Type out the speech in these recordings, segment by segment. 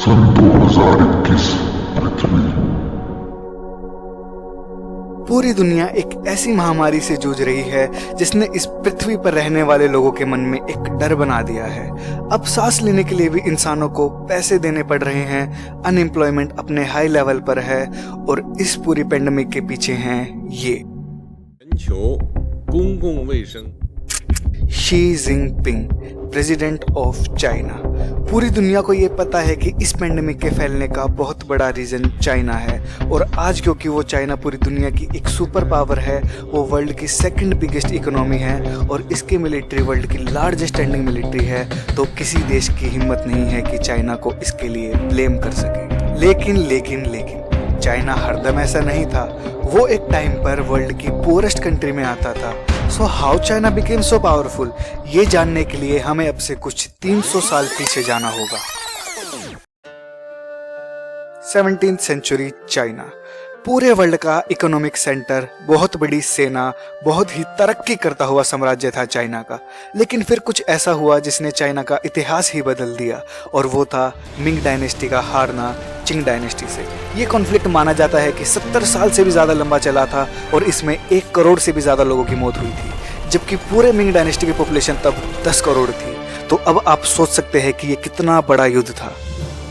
सन 2021 पृथ्वी। पूरी दुनिया एक ऐसी महामारी से जूझ रही है जिसने इस पृथ्वी पर रहने वाले लोगों के मन में एक डर बना दिया है। अब सांस लेने के लिए भी इंसानों को पैसे देने पड़ रहे हैं, अनएम्प्लॉयमेंट अपने हाई लेवल पर है और इस पूरी पेंडेमिक के पीछे हैं ये 全球公共卫生 Xi Jinping, president of China. पूरी दुनिया को ये पता है कि इस पेंडेमिक के फैलने का बहुत बड़ा रीजन चाइना है और आज क्योंकि वो चाइना पूरी दुनिया की एक सुपर पावर है, वो वर्ल्ड की सेकंड बिगेस्ट इकोनॉमी है और इसकी मिलिट्री वर्ल्ड की लार्जेस्ट स्टैंडिंग मिलिट्री है, तो किसी देश की हिम्मत नहीं है कि चाइना को इसके लिए ब्लेम कर सके। लेकिन चाइना हरदम ऐसा नहीं था। वो एक टाइम पर वर्ल्ड की पुअरेस्ट कंट्री में आता था। So how China became so powerful, ये जानने के लिए हमें अब से कुछ 300 साल पीछे जाना होगा। 17th सेंचुरी चाइना, पूरे वर्ल्ड का इकोनॉमिक सेंटर, बहुत बड़ी सेना, बहुत ही तरक्की करता हुआ साम्राज्य था चाइना का। लेकिन फिर कुछ ऐसा हुआ जिसने चाइना का इतिहास ही बदल दिया और वो था मिंग डायनेस्टी का हारना चिंग डायनेस्टी से। ये कॉन्फ्लिक्ट माना जाता है कि 70 साल से भी ज़्यादा लंबा चला था और इसमें 1 करोड़ से भी ज़्यादा लोगों की मौत हुई थी, जबकि पूरे मिंग डायनेस्टी की पॉपुलेशन तब 10 करोड़ थी। तो अब आप सोच सकते हैं कि ये कितना बड़ा युद्ध था।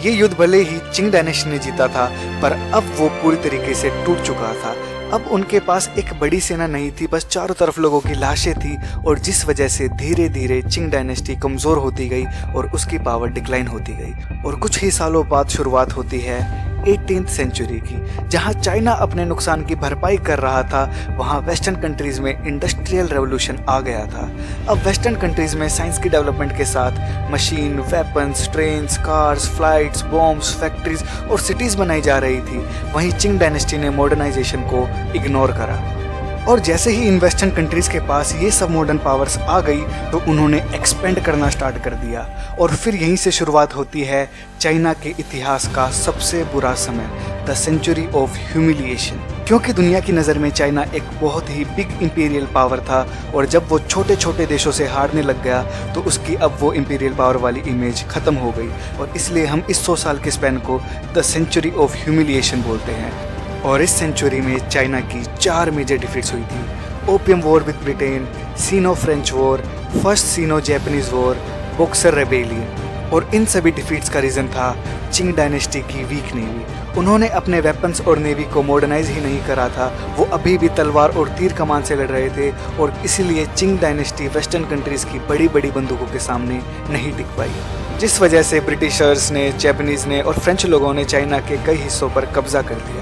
ये युद्ध भले ही चिंग डायनेस्टी ने जीता था, पर अब वो पूरी तरीके से टूट चुका था। अब उनके पास एक बड़ी सेना नहीं थी, बस चारों तरफ लोगों की लाशें थी और जिस वजह से धीरे धीरे चिंग डायनेस्टी कमज़ोर होती गई और उसकी पावर डिक्लाइन होती गई। और कुछ ही सालों बाद शुरुआत होती है 18th सेंचुरी की, जहां चाइना अपने नुकसान की भरपाई कर रहा था, वहां वेस्टर्न कंट्रीज में इंडस्ट्रियल रेवोल्यूशन आ गया था। अब वेस्टर्न कंट्रीज में साइंस की डेवलपमेंट के साथ machine, weapons, trains, cars, flights, bombs, factories और सिटीज बनाई जा रही थी। वहीं चिंग डायनेस्टी ने मॉडर्नाइजेशन को इग्नोर करा और जैसे ही इन वेस्टर्न कंट्रीज के पास ये सब मॉडर्न पावर्स आ गई तो उन्होंने एक्सपेंड करना स्टार्ट कर दिया। और फिर यहीं से शुरुआत होती है चाइना के इतिहास का सबसे बुरा समय, द सेंचुरी ऑफ ह्यूमिलिएशन। क्योंकि दुनिया की नज़र में चाइना एक बहुत ही बिग इंपीरियल पावर था और जब वो छोटे छोटे देशों से हारने लग गया तो उसकी अब वो इंपीरियल पावर वाली इमेज ख़त्म हो गई और इसलिए हम इस 100 साल के स्पैन को द सेंचुरी ऑफ ह्यूमिलिएशन बोलते हैं। और इस सेंचुरी में चाइना की 4 मेजर डिफीट्स हुई थी: opium war with Britain, Sino French war, first Sino Japanese war, boxer rebellion. और इन सभी डिफीट्स का रीज़न था चिंग डायनेस्टी की वीक नेवी। उन्होंने अपने वेपन्स और नेवी को मॉडर्नाइज ही नहीं करा था, वो अभी भी तलवार और तीर कमान से लड़ रहे थे और इसीलिए चिंग डायनेस्टी वेस्टर्न कंट्रीज़ की बड़ी बड़ी बंदूकों के सामने नहीं टिक पाई, जिस वजह से ब्रिटिशर्स ने, जैपनीज़ ने और फ्रेंच लोगों ने चाइना के कई हिस्सों पर कब्जा कर लिया।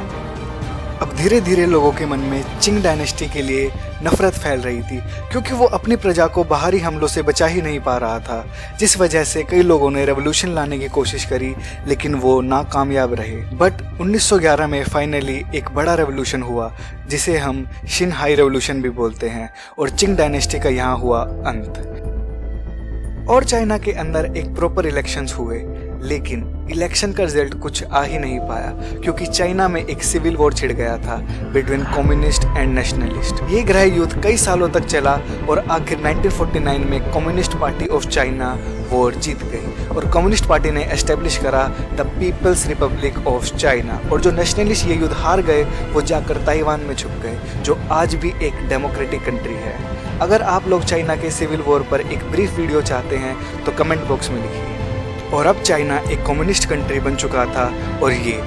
अब धीरे धीरे लोगों के मन में चिंग डायनेस्टी के लिए नफरत फैल रही थी, क्योंकि वो अपनी प्रजा को बाहरी हमलों से बचा ही नहीं पा रहा था, जिस वजह से कई लोगों ने रेवोल्यूशन लाने की कोशिश करी लेकिन वो नाकामयाब रहे। बट 1911 में फाइनली एक बड़ा रेवोल्यूशन हुआ जिसे हम शिनहाई रेवोल्यूशन भी बोलते हैं और चिंग डायनेस्टी का यहाँ हुआ अंत। और चाइना के अंदर एक प्रॉपर इलेक्शंस हुए, लेकिन इलेक्शन का रिजल्ट कुछ आ ही नहीं पाया क्योंकि चाइना में एक सिविल वॉर छिड़ गया था बिटवीन कम्युनिस्ट एंड नेशनलिस्ट। ये गृह युद्ध कई सालों तक चला और आखिर 1949 में communist party of China war जीत गई और कम्युनिस्ट पार्टी ने एस्टेब्लिश करा the people's republic of China. और जो नेशनलिस्ट ये युद्ध हार गए वो जाकर ताइवान में छुप गए, जो आज भी एक डेमोक्रेटिक कंट्री है। अगर आप लोग चाइना के सिविल वॉर पर एक ब्रीफ वीडियो चाहते हैं तो कमेंट बॉक्स में लिखिए। और अब चाइना एक कम्युनिस्ट कंट्री बन चुका था और ये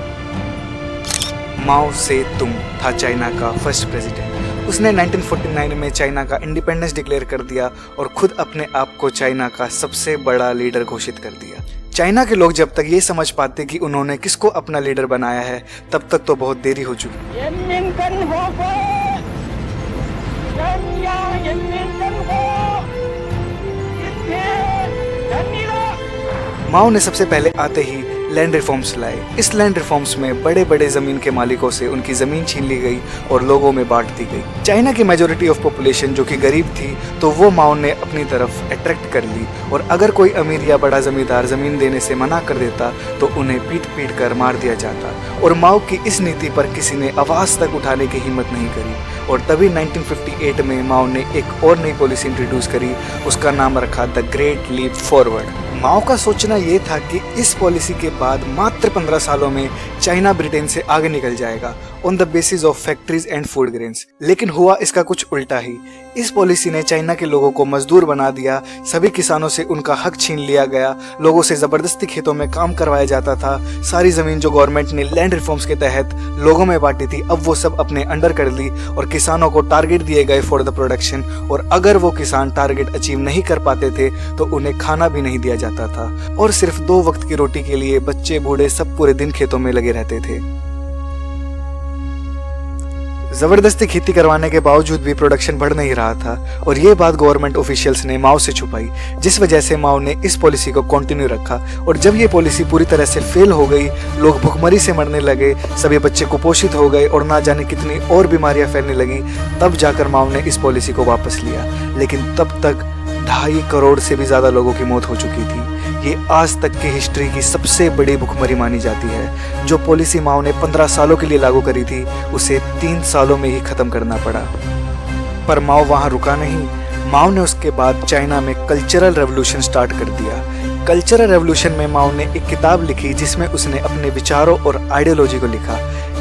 माओ से तुंग था चाइना का फर्स्ट प्रेसिडेंट। उसने 1949 में चाइना का इंडिपेंडेंस डिक्लेयर कर दिया और खुद अपने आप को चाइना का सबसे बड़ा लीडर घोषित कर दिया। चाइना के लोग जब तक ये समझ पाते कि उन्होंने किसको अपना लीडर बनाया है, तब तक तो बहुत देरी हो चुकी। माओ ने सबसे पहले आते ही लैंड रिफॉर्म्स लाए। इस लैंड रिफॉर्म्स में बड़े बड़े जमीन के मालिकों से उनकी जमीन छीन ली गई और लोगों में बांट दी गई। चाइना की मेजोरिटी ऑफ पॉपुलेशन जो कि गरीब थी, तो वो माओ ने अपनी तरफ अट्रैक्ट कर ली और अगर कोई अमीर या बड़ा जमींदार जमीन देने से मना कर देता तो उन्हें पीट पीट कर मार दिया जाता। और माओ की इस नीति पर किसी ने आवाज तक उठाने की हिम्मत नहीं करी और तभी 1958 में माओ ने एक और नई पॉलिसी इंट्रोड्यूस करी। उसका नाम रखा द ग्रेट लीप फॉरवर्ड। माओ का सोचना ये था कि इस पॉलिसी के बाद मात्र 15 सालों में चाइना ब्रिटेन से आगे निकल जाएगा on the basis of factories and food grains. लेकिन हुआ इसका कुछ उल्टा ही। इस पॉलिसी ने चाइना के लोगों को मजदूर बना दिया, सभी किसानों से उनका हक छीन लिया गया, लोगों से जबरदस्ती खेतों में काम करवाया जाता था। सारी जमीन जो गवर्नमेंट ने लैंड रिफॉर्म्स के तहत लोगों में बांटी थी, अब वो सब अपने अंडर कर ली और किसानों को टारगेट दिए गए फॉर द प्रोडक्शन, और अगर वो किसान टारगेट अचीव नहीं कर पाते थे तो उन्हें खाना भी नहीं दिया जाता था और सिर्फ 2 वक्त की रोटी के लिए बच्चे बूढ़े सब पूरे दिन खेतों में लगे रहते थे। जबरदस्ती खेती करवाने के बावजूद भी प्रोडक्शन बढ़ नहीं रहा था और ये बात गवर्नमेंट ऑफिशियल्स ने माओ से छुपाई, जिस वजह से माओ ने इस पॉलिसी को कंटिन्यू रखा। और जब ये पॉलिसी पूरी तरह से फेल हो गई, लोग भूखमरी से मरने लगे, सभी बच्चे कुपोषित हो गए और ना जाने कितनी और बीमारियां फैलने लगी, तब जाकर माओ ने इस पॉलिसी को वापस लिया। लेकिन तब तक 2.5 करोड़ से भी ज्यादा लोगों की मौत हो चुकी थी। ये आज तक की हिस्ट्री की सबसे बड़ी भुखमरी मानी जाती है। जो पॉलिसी माओ ने 15 सालों के लिए लागू करी थी, उसे 3 सालों में ही खत्म करना पड़ा। पर माओ वहां रुका नहीं। माओ ने उसके बाद चाइना में कल्चरल रेवोल्यूशन स्टार्ट कर दिया। कल्चरल रेवोल्यूशन में माओ ने एक किताब लिखी जिसमें उसने अपने विचारों और आइडियोलॉजी को लिखा,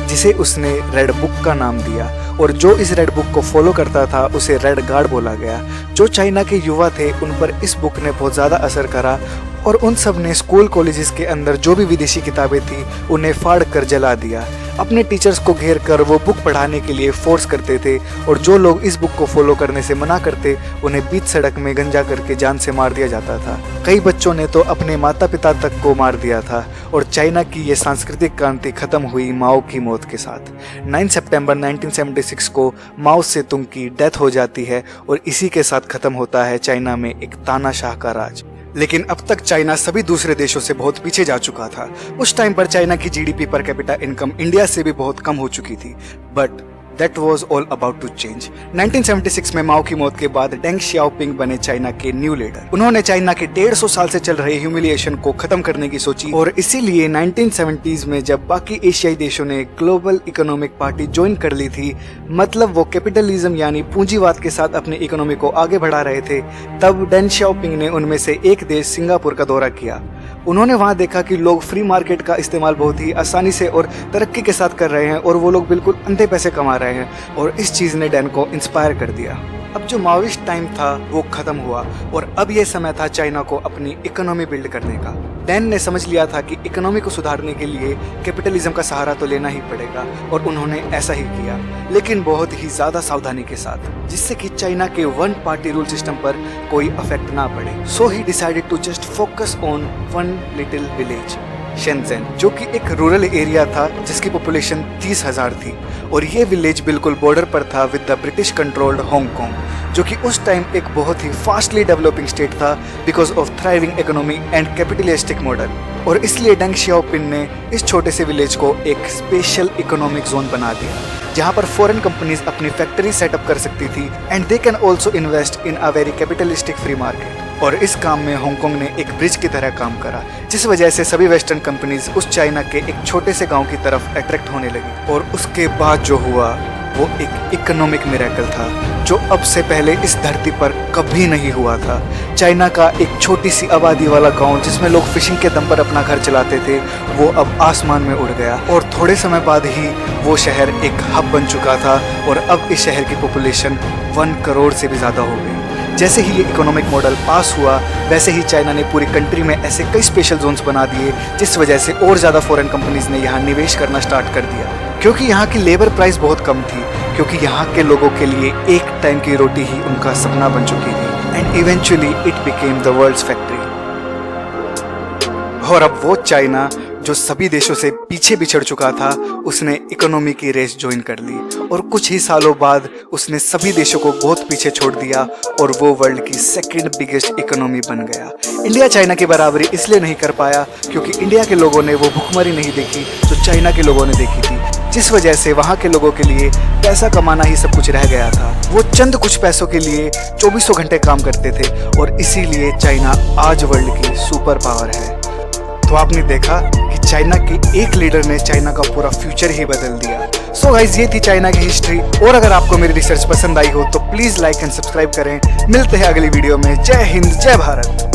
जिसे उसने रेड बुक का नाम दिया। और जो इस रेड बुक को फॉलो करता था उसे रेड गार्ड बोला गया। जो चाइना के युवा थे उन पर इस बुक ने बहुत ज़्यादा असर करा और उन सब ने स्कूल कॉलेजेस के अंदर जो भी विदेशी किताबें थी उन्हें फाड़ कर जला दिया। अपने टीचर्स को घेर कर वो बुक पढ़ाने के लिए फोर्स करते थे और जो लोग इस बुक को फॉलो करने से मना करते उन्हें बीच सड़क में गंजा करके जान से मार दिया जाता था। कई बच्चों ने तो अपने माता पिता तक को मार दिया था। और चाइना की ये सांस्कृतिक क्रांति खत्म हुई माओ की मौत के साथ। 9 सितंबर 1976 को माओ सेतुंग की डेथ हो जाती है और इसी के साथ खत्म होता है चाइना में एक तानाशाह का राज। लेकिन अब तक चाइना सभी दूसरे देशों से बहुत पीछे जा चुका था। उस टाइम पर चाइना की GDP per capita income India से भी बहुत कम हो चुकी थी। But that was all about to change. 1976 में माओ की मौत के बाद डेंग शियाओपिंग बने चाइना के न्यू लीडर। उन्होंने चाइना के 150 साल से चल रहे ह्यूमिलिएशन को खत्म करने की सोची और इसीलिए 1970s में जब बाकी एशियाई देशों ने ग्लोबल इकोनॉमिक पार्टी ज्वाइन कर ली थी, मतलब वो कैपिटलिज्म यानी पूंजीवाद के साथ अपनी इकोनॉमी को आगे बढ़ा रहे थे, तब डेंग शियाओपिंग ने उनमें से एक देश सिंगापुर का दौरा किया। उन्होंने वहां देखा कि लोग फ्री मार्केट का इस्तेमाल बहुत ही आसानी से और तरक्की के साथ कर रहे हैं और वो लोग बिल्कुल अंधे पैसे कमा रहे हैं और इस चीज ने डैन को इंस्पायर कर दिया। अब जो माओइस्ट टाइम था वो खत्म हुआ और अब ये समय था चाइना को अपनी इकोनॉमी बिल्ड करने का। डैन ने समझ लिया था कि इकोनॉमी को सुधारने के लिए कैपिटलिज्म का सहारा तो लेना ही पड़ेगा और उन्होंने ऐसा ही किया, लेकिन बहुत ही ज्यादा सावधानी के साथ, जिससे कि चाइना के 1 पार्टी रूल सिस्टम पर कोई इफेक्ट ना पड़े। So he decided to just focus on 1 little village, Shenzhen, जो कि एक रूरल एरिया था जिसकी पॉपुलेशन 30,000 थी और ये विलेज बिल्कुल बॉर्डर पर था with the British controlled Hong Kong, जो कि उस टाइम एक बहुत ही फास्टली डेवलपिंग स्टेट था because of thriving economy and capitalistic model. और इसलिए डेंग शियाओपिंग ने इस छोटे से विलेज को एक स्पेशल इकोनॉमिक जोन बना दिया, जहां पर फॉरेन कंपनीज अपनी फैक्ट्री सेटअप कर सकती थी and they can also invest in a very capitalistic free market. और इस काम में हांगकांग ने एक ब्रिज की तरह काम करा, जिस वजह से सभी वेस्टर्न कंपनीज उस चाइना के एक छोटे से गांव की तरफ अट्रैक्ट होने लगी। और उसके बाद जो हुआ वो एक इकोनॉमिक मिरेकल था जो अब से पहले इस धरती पर कभी नहीं हुआ था। चाइना का एक छोटी सी आबादी वाला गांव जिसमें लोग फिशिंग के दम पर अपना घर चलाते थे, वो अब आसमान में उड़ गया और थोड़े समय बाद ही वो शहर एक हब बन चुका था और अब इस शहर की पॉपुलेशन 1 करोड़ से भी ज़्यादा हो गई। जैसे ही ये इकोनॉमिक मॉडल पास हुआ, वैसे ही चाइना ने पूरी कंट्री में ऐसे कई स्पेशल जोन्स बना दिए, जिस वजह से और ज़्यादा फॉरेन कंपनीज ने यहाँ निवेश करना स्टार्ट कर दिया, क्योंकि यहाँ की लेबर प्राइस बहुत कम थी, क्योंकि यहाँ के लोगों के लिए एक टाइम की रोटी ही उनका सपना बन चुकी थी। And eventually it became the world's factory. और अब वो चाइना जो सभी देशों से पीछे बिछड़ चुका था, उसने इकोनॉमी की रेस ज्वाइन कर ली और कुछ ही सालों बाद उसने सभी देशों को बहुत पीछे छोड़ दिया और वो वर्ल्ड की 2nd बिगेस्ट इकोनॉमी बन गया। इंडिया चाइना की बराबरी इसलिए नहीं कर पाया क्योंकि इंडिया के लोगों ने वो भुखमरी नहीं देखी जो चाइना के लोगों ने देखी थी, जिस वजह से वहाँ के लोगों के लिए पैसा कमाना ही सब कुछ रह गया था। वो चंद कुछ पैसों के लिए 24 घंटे काम करते थे और इसीलिए चाइना आज वर्ल्ड की सुपर पावर है। तो आपने देखा कि चाइना के एक लीडर ने चाइना का पूरा फ्यूचर ही बदल दिया। सो गाइस, ये थी चाइना की हिस्ट्री और अगर आपको मेरी रिसर्च पसंद आई हो तो प्लीज लाइक एंड सब्सक्राइब करें। मिलते हैं अगली वीडियो में। जय हिंद, जय भारत।